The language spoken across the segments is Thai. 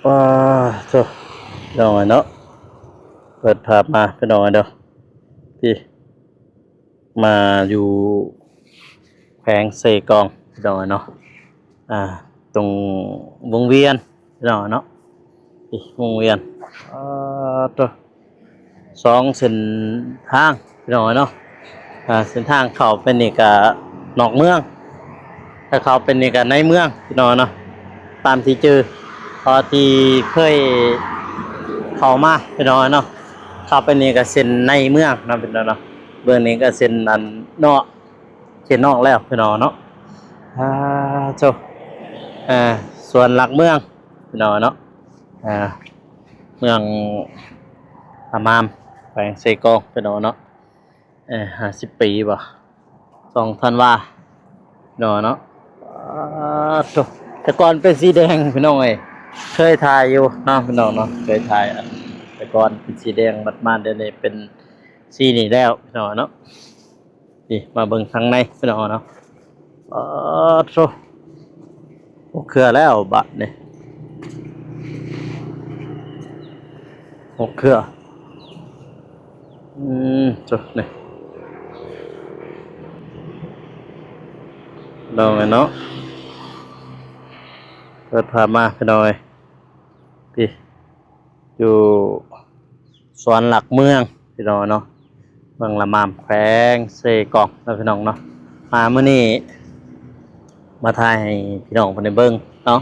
ว้าโธ่ดองเนาะเปิดภาพมาพี่น้องเด้อพี่มาอยู่แผงเซกองพี่น้องเนาะอ่าตรงวงเวียนพี่น้องเนาะพี่วงเวียนตัวสองเส้นทางพี่น้องเนาะเส้นทางเข้าเป็นนี่ก็นอกเมืองถ้าเข้าเป็นนี่ก็ในเมืองพี่น้องเนาะตามที่เจอพอที่เคยเข้ามาพี่น้องเนาะเข้าไปนี่ก็เส้นในเมืองนะพี่น้องเนาะเบื้องนี้ก็เส้นอันนอกเส้นนอกแล้วพี่น้องเนาะอ่าโจอ่าส่วนหลักเมืองพี่น้องเนาะอ่าเมืองอามามแขวงเซกองพี่น้องเนาะ50 ปีบ่2 ธันวาพี่น้องเนาะโจแต่ก่อนเป็นสีแดงพี่น้องเอ้ยเคยถ่ายอยู่เนาะพี่น้องเนาะเคยถ่ายอันแต่ก่อนเป็นสีแดงบัดมาเดี๋ยวนี้เป็นสีนี่แล้วพี่น้องเนาะนี่มาเบิ่งข้างในพี่น้องเนาะโธ่โอ้เครือแล้วบัดนี่โอ้เครือโธ่นี่ลองเลยเนาะเปิดภาพมาพี่น้องเอ้ยพี่อยู่สวนหลักเมืองพี่น้องเนาะเมืองละมามแขวงเซกองแล้วพี่น้องเนาะมามื้อนี้มาถ่ายให้พี่น้องเพิ่นได้เบิ่งเนาะ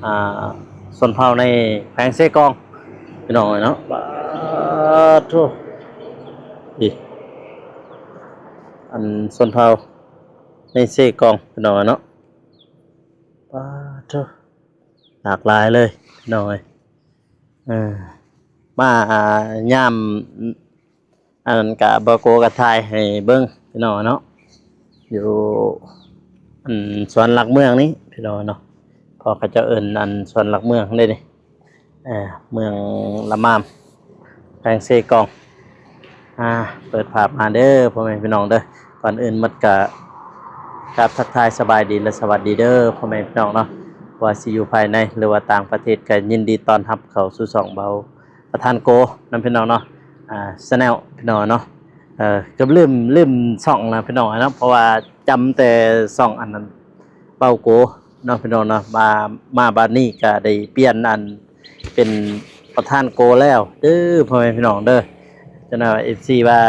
อ่าชนเผ่าในแขวงเซกองพี่น้องเนาะโธ่พี่อันชนเผ่าในเซกองพี่น้องเนาะโธ่หลากหลายเลยพี่น้องเอ้ยเออมาย่ามอันนั้นกะบ่โกกะทายให้เบิ่งพี่น้องเนาะอยู่สวนหลักเมืองนี้พี่น้องเนาะพอเขาเจ้าเอิ้นอันสวนหลักเมืองได้นี่เมืองละมามแขวงเซกองเปิดภาพมาเด้อพ่อแม่พี่น้องเด้อก่อนอื่นหมดกะครับทักทายสบายดีและสวัสดีเด้อพ่อแม่พี่น้องเนาะว่าสิอยู่ภายในหรือว่าต่างประเทศก็ยินดีต้อนรับเข้าสู่ช่องเบาประธานโกนำพี่น้องเนาะchannel พี่น้องเนาะก็ลืมช่องนะพี่น้องเนาะเพราะว่าจำแต่ช่องอันนั้นเบาโกเนาะพี่น้องเนาะมาบัดนี้ก็ได้เปลี่ยนอันเป็นประธานโกแล้วเด้อพ่อแม่พี่น้องเด้อจังว่า FC ว่า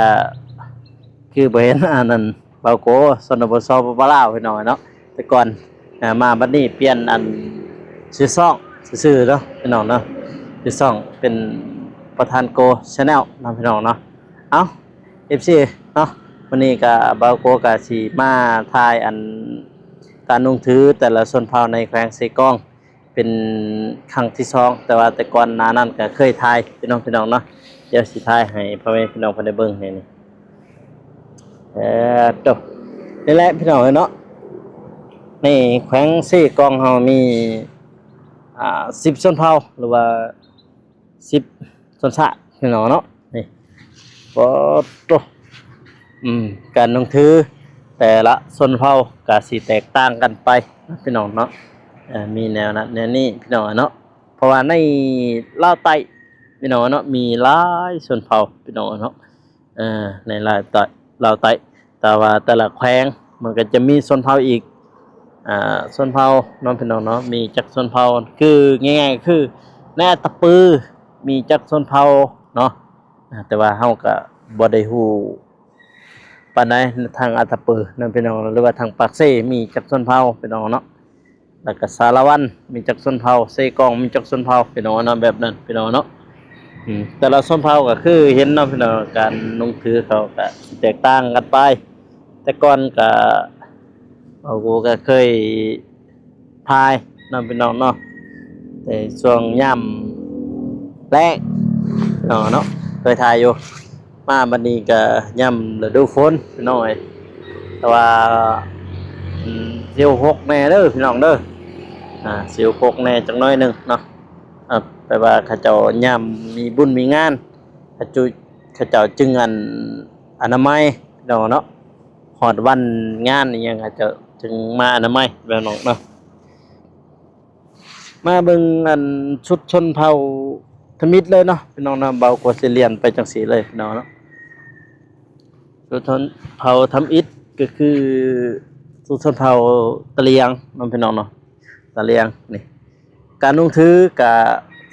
คือบ่เห็นอันนั้นเบาโกสนบสปลาวพี่น้องเนาะแต่ก่อนมาบัดนี้เปลี่ยนอันชื่อช่องซื่อๆเนาะพี่น้องเนาะชื่อช่องเป็นประธานโก Channel นำพี่น้องเนาะเอา FC เนาะวันนี้ก็เบาโกก็สิมาถ่ายอันการนุ่งถือแต่ละชนเผ่าในแขวงเซกองเป็นครั้งที่2แต่ว่าแต่ก่อนหน้านั้นก็เคยถ่ายพี่น้องเนาะเดี๋ยวสิถ่ายให้พ่อแม่พี่น้องเพิ่นได้เบิ่งให้นี่จบนี่แหละพี่น้องเนาะนี่แขวงเซกองเฮามี10ชนเผ่าหรือว่า10ชนชาติพี่น้องเนาะนี่บ่โตการนุ่งถือแต่ละชนเผ่าก็สิแตกต่างกันไปพี่น้องเนาะมีแนวนั้นแนวนี้พี่น้องเนาะเพราะว่าในลาวใต้พี่น้องเนาะมีหลายชนเผ่าพี่น้องเนาะในลาวใต้แต่ว่าแต่ละแขวงมันก็จะมีชนเผ่าอีกชนเผ่าน้องพี่น้องเนาะมีจักชนเผ่าคือง่ายๆคือแน่ตะปือมีจักชนเผ่าเนาะแต่ว่าเฮาก็บ่ได้ฮู้ปานใดทางอัตตปือนั่นพี่น้องหรือว่าทางปากเซมีจักชนเผ่าพี่น้องเนาะแล้วก็สารวันมีจักชนเผ่าเซกองมีจักชนเผ่าพี่น้องเนาะแบบนั้นพี่น้องเนาะแต่ละชนเผ่าก็คือเห็นเนาะพี่น้องการนุ่งถือเขาก็แตกต่างกันไปแต่ก่อนก็กูก็เคยพายเนาะพี่น้องเนาะแต่ช่วงย่ำแรกพี่น้องเนาะเคยถ่ายอยู่มาบัดนี้ก็ย่ำฤดูฝนพี่น้องเอ้ยแต่ว่าเสียวหกแน่เด้อพี่น้องเด้อเสียวหกแน่จักหน่อยหนึงเนาะแปลว่าเขาเจ้าย่ำมีบุญมีงานเขาเจ้าจึงอนามัยพี่น้องเนาะฮอดวันงานอีหยังเขาเจ้าจึงมาอนามัยแบบน้องเนาะ มาเบิ่งอันชุดชนเผ่าทมิตรเลยเนาะพี่น้องนะเบากว่าสิเรียนไปจังสีเลยพี่น้องเนาะชุดชนเผ่าทำอิฐก็คือชุดชนเผ่าตะเลียงน้องพี่น้องเนาะตะเลียงนี่การนุ่งถือกับ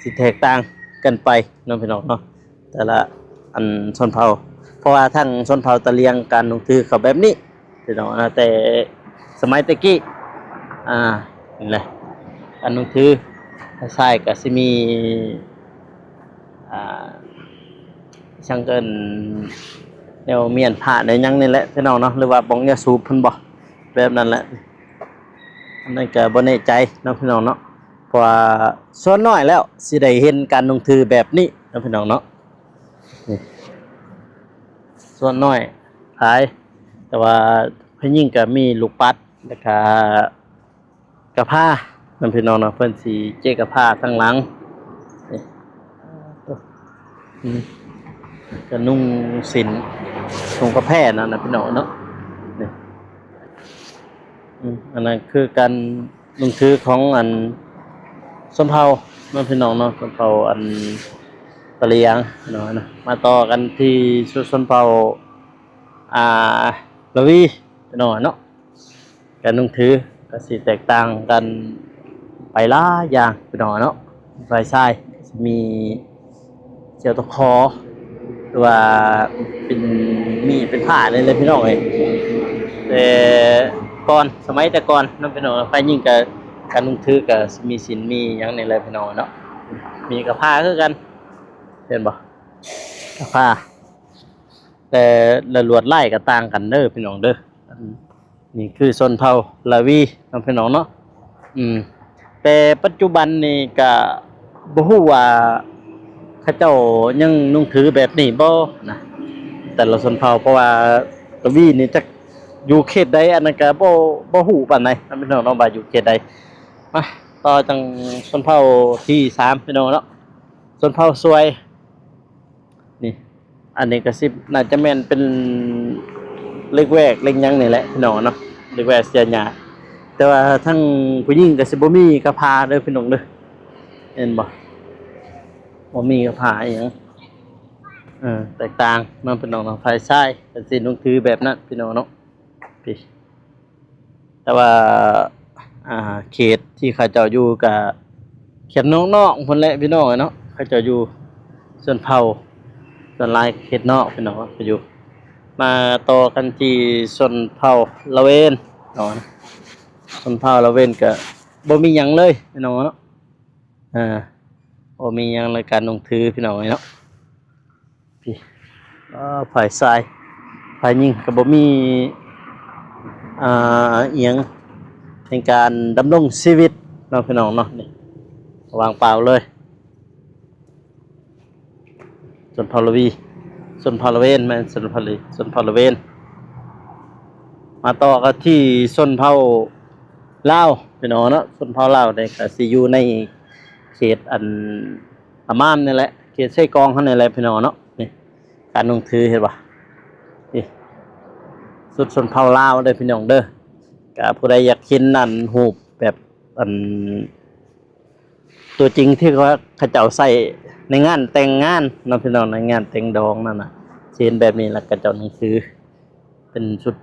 สิแตกต่างกันไปน้องพี่น้องเนาะแต่ละอันชนเผ่าเพราะว่าทั้งชนเผ่าตะเลียงการนุ่งถือเขาแบบนี้พี่น้องนะแต่สมัยตะกี้นี่แหละการนุ่งถือใช่ก็สิมีอ่าช่างเกินแนวเมียนผ้าในยังนี่แหละพี่น้องเนาะหรือว่าบ้องยาสูบเพิ่นบ่แบบนั้นแหละอันนั้นก็บ่แน่ใจเนาะพี่น้องเนาะเพราะว่าส่วนน้อยแล้วสิได้เห็นการนุ่งถือแบบนี้เนาะพี่น้องเนาะนี่ส่วนน้อยหลายแต่ว่าผู้หญิงก็มีลูกปัดแล้วก็กระผ้าน้ำพี่น้องเนาะเพิ่นสีเจ๊กระผ้าทั้งหลังนี่ก็นุ่งสินนุ่งกระแพร่นั่นนะพี่น้องเนาะนี่อันนั้นคือการนุ่งถือของอันชนเผ่าน้ำพี่น้องเนาะชนเผ่าอันตะเลียงเนาะนะมาต่อกันที่ชนเผ่าละวีพี่น้องเนาะการนุ่งถือก็สิแตกต่างกันไปหลายอย่างพี่น้องเนาะฝ่ายชายมีเจียวตะคอหรือว่าเป็นมีเป็นผ้าเลยพี่น้องเอ้ยแต่ก่อนสมัยแต่ก่อนน้องพี่น้องฝ่ายหญิงก็การนุ่งถือก็มีศีลมีหยังนี่แหละพี่น้องเนาะมีกับผ้าคือกันเห็นบ่กับผ้าแต่ละลวดลายก็ต่างกันเด้อพี่น้องเด้อนี่คือชนเผ่าลาวีน้องพี่น้องเนาะแต่ปัจจุบันนี่ก็บ่ฮู้ว่าเขาเจ้ายังนุ่งถือแบบนี้บ่นะแต่ละชนเผ่าเพราะว่าลาวีนี่จักอยู่เขตใดอันนั้นก็บ่ฮู้ปานใดน้องพี่น้องเนาะว่าอยู่เขตใดมาต่อจังชนเผ่าที่3พี่น้องเนาะชนเผ่าซวยนี่อันนี้ก็สิน่าจะแม่นเป็นเล็กแวกเล็กยังนี่แหละพี่น้องเนาะเล็กแวกเสียหยาแต่ว่าทั้งผู้หญิงก็สิบ่มีกระพาเด้อพี่น้องเด้อเห็นบ่มีกระพาอีหยังแตกต่างเนาะพี่น้องเนาะฝ่ายชายก็สินุ่งถือแบบนั้นพี่น้องเนาะพี่แต่ว่าเขตที่เขาเจ้าอยู่ก็เขตนอกๆพุ่นแหละพี่น้องเนาะเขาเจ้าอยู่ส่วนเผ่าส่วนลายเขตนอกพี่น้องก็อยู่มาต่อกันที่ชนเผ่าละเวนเนาะชนเผ่าละเวนก็บ่มีหยังเลยพี่น้องเนาะบ่มีหยังในการนุ่งถือพี่น้องเนาะพี่ฝ่ายชายฝ่ายหญิงก็บ่มีอีหยังในการดำรงชีวิตเนาะพี่น้องเนาะนี่วางเปล่าเลยชนเผ่าละวีชนเผ่าละเวนแม่นชนเผ่าละเวนมาต่อกันที่ชนเผ่าลาวพี่น้องเนาะชนเผ่าลาวได้ก็สิอยู่ในเขตอันพม่ามนี่แหละเขตไส้กรองเฮานี่แหละพี่น้องเนาะนี่การนุ่งถือเห็นบ่นี่สุดชนเผ่าลาวเด้อพี่น้องเด้อก็ผู้ใดอยากเห็นนั่นรูปแบบอันตัวจริงที่เขาเจ้าใส่ในงานแต่งงานเนาะพี่น้องในงานแต่งดองนั่นน่ะเช่นแบบนี้แล้วก็เจ้าหนังสือเป็นชุด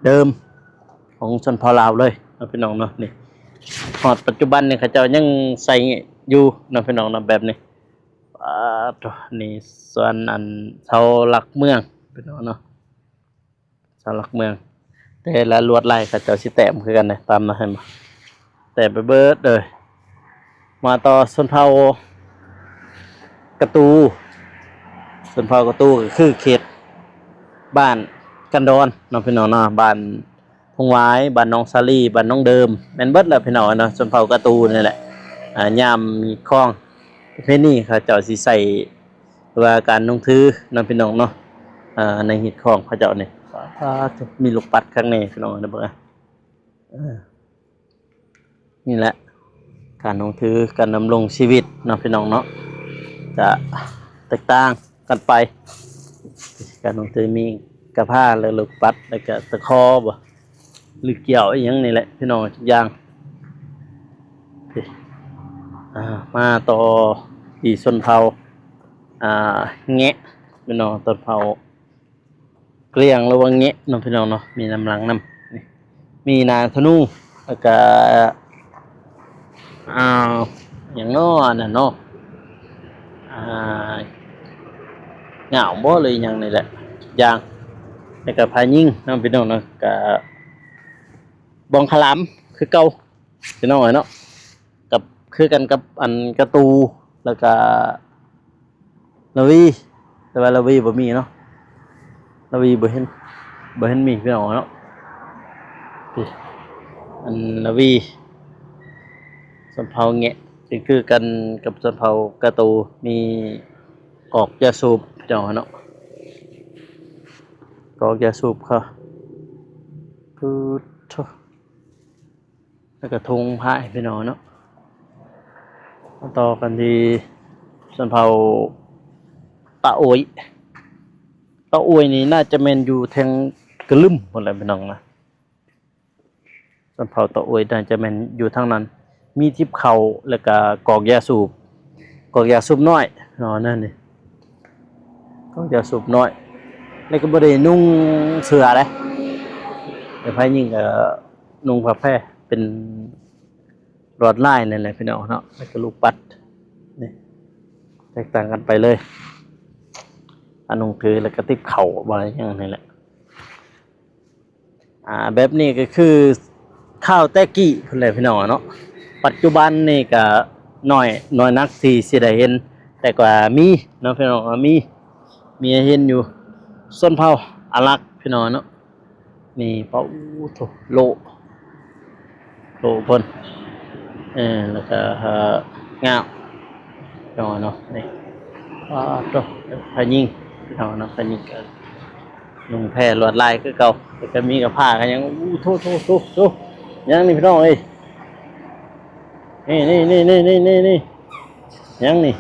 เดิมของชนเผ่าลาวเลยเนาะพี่น้องเนาะนี่ฮอดปัจจุบันนี่เขาเจ้ายังใส่อยู่เนาะพี่น้องเนาะแบบนี้นี่ส่วนอันชาวหลักเมืองพี่น้องเนาะชาวหลักเมืองแต่ละลวดลายเขาเจ้าสิแต้มคือกันนะตามนะเห็นบ่แต่ไปเบิดเลยมาต่อชนเผ่ากระตูชนเผ่ากระตูก็คือเขตบ้านกันดอนน้องพี่น้องเนาะบ้านพงไว้บ้านน้องซาลีบ้านน้องเดิมแม่นเบิดแหละพี่น้องเนาะชนเผ่ากระตูนี่แหละยามมีคลองประเพณีเขาเจ้าสิใส่ว่าการนุ่งถือน้องพี่น้องเนาะในหิดคลองเขาเจ้านี่มีลูกปัดข้างในพี่น้องนะเบิ่งนี่แหละการนุ่งถือการดำรงชีวิตเนาะพี่น้องเนาะจะแตกต่างกันไปการนุ่งถือมีกระผ้าและลูกปัดแล้วก็ตะคอบ่หรือเกี่ยวอีหยังนี่แหละพี่น้องทุกอย่าง มาต่อที่ชนเผ่าอ่าแงะพี่น้องต้นเผาเกลียงหรือว่าแงะน้องพี่น้องเนาะมีน้ำหลังน้ำนี่มีนางธนูแล้วก็อ้าวอย่างน้อน่ะเนาะอ่าเหงาบ่เลยอย่างนี่แหละอย่างแล้วก็พายิ่งน้องพี่น้องเนาะก็บองขลามคือเก่าพี่น้องเนาะกับคือกันกับอันกระตูแล้วก็ลาวีแต่ว่าลาวีบ่มีเนาะลาวีบ่เห็นมีพี่น้องเนาะพี่อันลาวีสำเภาแงะก็คือกันกับสำเภากระตูมีกอกยาสูบพี่น้องเนาะกอกยาสูบค่ะคือโธ่แล้วก็ธงพายพี่น้องเนาะมาต่อกันที่สำเภาตะโอยตะโอยนี่น่าจะแม่นอยู่ทางกระลึมหมดเลยพี่น้องนะสำเภาตะโอยน่าจะแม่นอยู่ทางนั้นมีทิพเขาแล้วก็กอกยาสูบกอกยาสูบน้อยเนาะนั่นนี่กอกยาสูบน้อยแล้วก็บ่ได้นุ่งเสื้อเลยแต่พายยิ่งก็นุ่งผ้าแพร่เป็นรอดลายนั่นแหละพี่น้องเนาะแล้วก็ลูกปัดนี่แตกต่างกันไปเลยอันนุ่งถือแล้วก็ติบเข่าบ่อะไรอย่างนี้แหละแบบนี้ก็คือข้าวแตะกี้พุ่นแหละพี่น้องเนาะปัจจุบันนี่ก็น้อยนักที่สิได้เห็นแต่ก็มีเนาะพี่น้องมีให้เห็นอยู่ส้นเผาอารักษ์พี่น้องเนาะนี่เผาโถโลเพิ่นแล้วก็งาวพี่น้องเนาะนี่โตพายิงพี่น้องเนาะพายิงก็นุ่งแพรลวดลายคือเก่าแต่ก็มีกับผ้ากันยังโถยังนี่พี่น้องเอ้ยนี่ยังนี่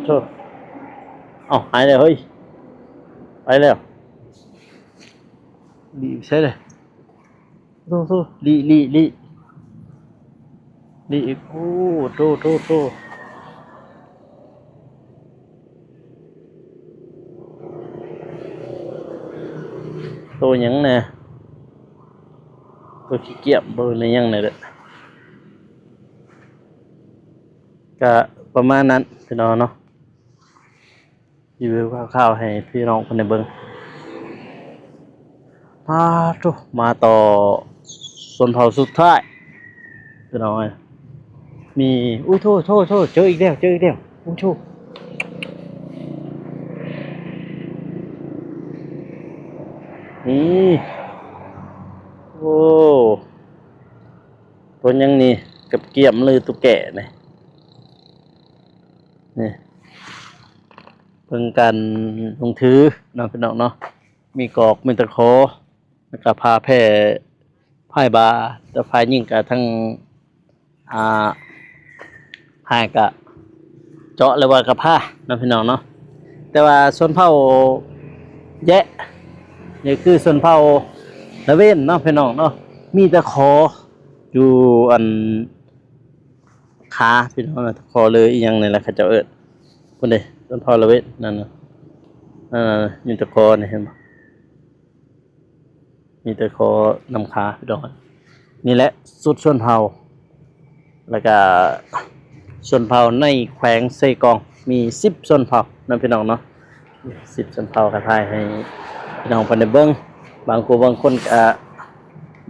โถหายแล้วเฮ้ยไปแล้วดีใช่เลยโถลีอีกโอ้โถตัวยังไงตัวขี้เกียจเบอร์อะไรยังไงเด้อก็ประมาณนั้นพี่น้องเนาะรีวิวคร่าวๆให้พี่น้องคนในเบิ้งมาต่อส่วนเผาสุดท้ายพี่น้องมีโทษเจออีกแล้วอู้โชนี่โอ้ตัวยังนี่กับเกี่ยมเลยตัวแก่นี่เพิ่งกันลงถือน้องพี่น้องเนาะมีกอกมีตะขอแล้วก็พาแพร่พายบาแต่พายยิ่งกับทั้งพายกะเจาะเลยว่ากระผ้าน้องพี่น้องเนาะแต่ว่าส่วนเผาแยะนี่คือส่วนเผาละเว้นเนาะพี่น้องเนาะมีตะขออยู่อันขาพี่น้องตะขอเลยอีกอย่างนึงแหละเขาเจ้าคนเดีต้นพอละเวทนั่นนะมีตะคอเนี่ยเห็นไหมมีตะคอนำขาพี่น้องนี่แหละสุดชนเผ่าแล้วก็ชนเผ่าในแขวงเซกองมี10ชนเผ่านั่นพี่น้องเนาะ10ชนเผ่ากระทายให้พี่น้องคนในเบิ้งบางคนก็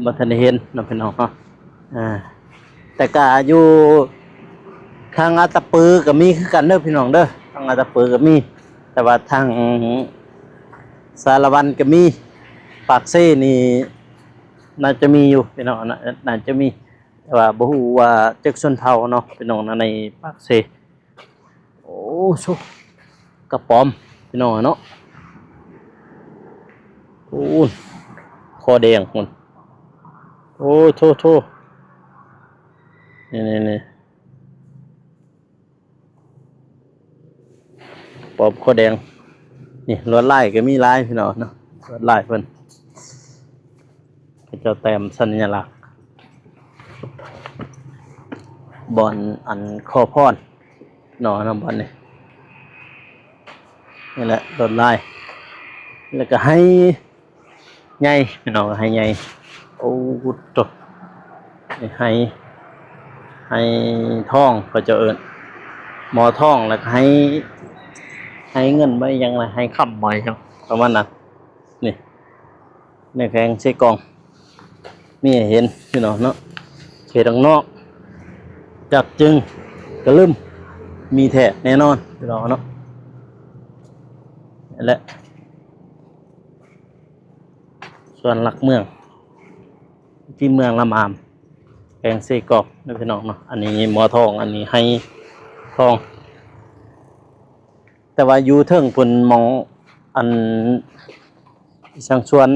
บ่ทันได้เห็นนั่นพี่น้องเนาะแต่ก็อยู่ทางอาตะปือก็มีคือกันเด้อพี่น้องเด้อทางอาตะปือก็มีแต่ว่าทางสารวันก็มีปากเซ่นี่น่าจะมีอยู่พี่น้องน่าจะมีแต่ว่าบ่ฮู้ว่าจักชนเผ่าเนาะพี่น้องในปากเซ่โอ้ชุกระป๋อมพี่น้องเนาะโอ้คอแดงมันโอ้โทนี่ปอบคอแดงนี่ลวดลายก็มีลายพี่น้องเนาะลวดลายเพิ่นเจ้าแต้มสัญลักษณ์ บอนอันขอพรเนาะนำบอนนี่แหละรถลายแล้วก็ให้ใหญ่พี่น้องให้ใหญ่โอ้ตวให้ท่องก็จะเอิ้นหมอท่องแล้วก็ให้เงินไว้ยังไงให้ค้ำไว้ครับประมาณนั้นนี่ในแพงใช้กล่องมีให้เห็นพี่น้องเนาะเขตข้างนอกจับจึงกระลืมมีแท้แน่นอนพี่น้องเนาะนั่นแหละส่วนหลักเมืองที่เมืองละมามแพงใช้กล่องนะพี่น้องเนาะอันนี้หมอทองอันนี้ให้ทองแต่ว่าอยู่เทิงเพิ่นมองอันสังชวน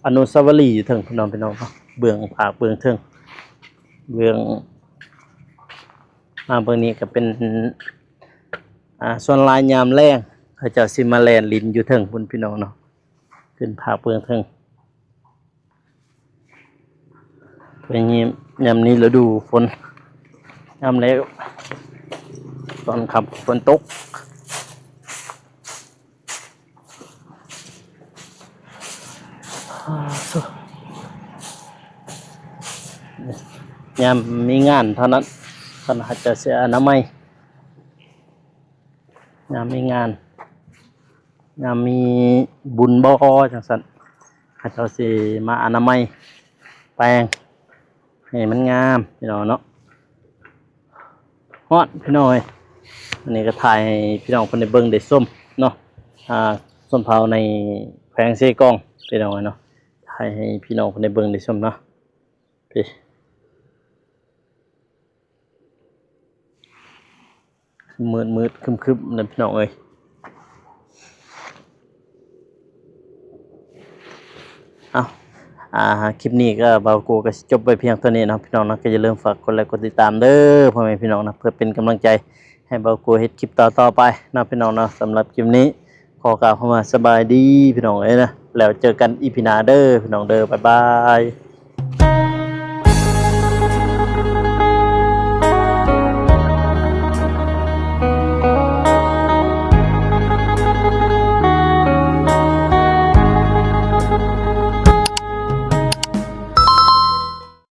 อนุสาวรีย์อยู่เทิงพี่น้องเนาะเบื้องผากเบื้องเทิงเบื้องมาเบื้องนี้ก็เป็นส่วนลายยามแรงเขาเจ้าสิมาแลนลินอยู่เทิงพุ่นพี่น้องเนาะขึ้นผากเบื้องเทิงเป็นยามนี้ฤดูฝนยามแล้วตอนขับฝนตกยามมีงานเท่านั้นท่านอาจจะเสียอนามัยยามมีงานยามมีบุญบ่จังซั่นอาจจะสิมาอนามัยแปลงให้มันงามพี่น้องเนาะฮอดพี่น้อยอันนี้ก็ถ่ายให้พี่น้องเพิ่นได้เบิ่งได้ชมเนาะส้มเผาในแขวงเซกองพี่น้องเนาะถ่ายให้พี่น้องเพิ่นได้เบิ่งได้ชมเนาะพี่มืดคึมๆนั่นพี่น้องเอ้ยเอาคลิปนี้ก็เบาโกก็จบไปเพียงเท่านี้นะพี่น้องนะก็อย่าลืมฝากกดไลค์กดติดตามเด้อพ่อแม่พี่น้องนะเพื่อเป็นกำลังใจให้เบาโกเฮ็ดคลิปต่อไปนะพี่น้องนะสำหรับคลิปนี้ขอกล่าวคำว่าสบายดีพี่น้องเอ้ยนะแล้วเจอกันอีพีหน้าเด้อพี่น้องเด้อบ๊ายบาย